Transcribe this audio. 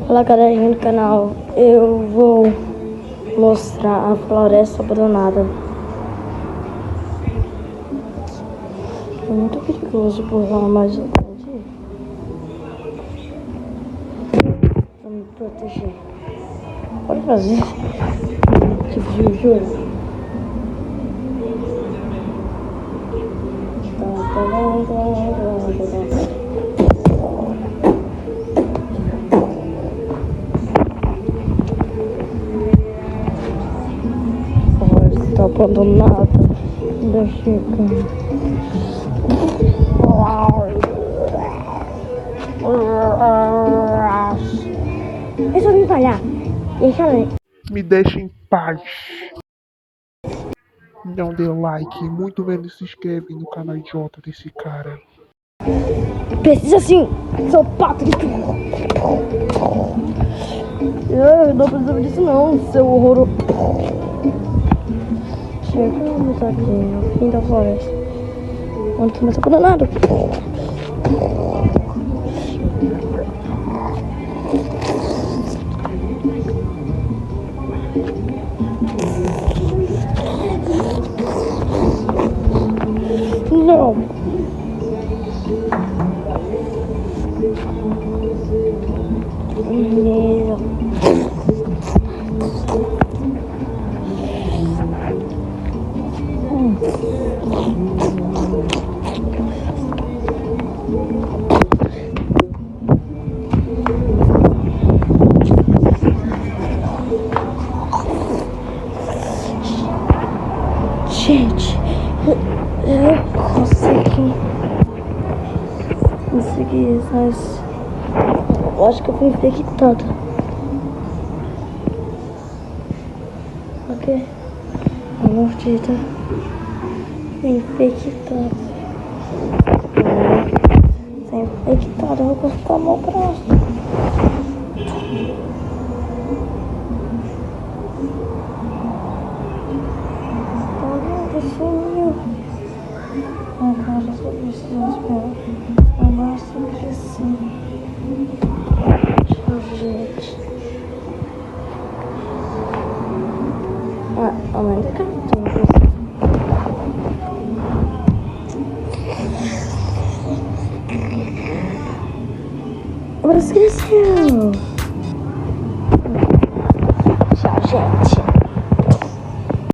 Olá galerinha do canal, eu vou mostrar a floresta abandonada. É muito perigoso por lá, mas eu tenho ir pra me proteger. Pode fazer tipo de jogo. Tá abandonada, ainda fica. Resolvi falhar. Deixa eu ver. Me deixa em paz. Não dê like, muito menos se inscreve no canal idiota desse cara. Precisa sim, seu pato de não precisa disso não, seu horror. Chegamos aqui no fim da floresta, onde começa abandonado. Não. Gente, eu consegui, mas eu acho que eu fui infectada. Ok? A mordida infectada. Se é infectada, eu vou cortar meu braço. Sumiu. Agora eu só preciso esperar o máximo crescer. Tchau, gente. A mãe do cartão. Agora esqueceu.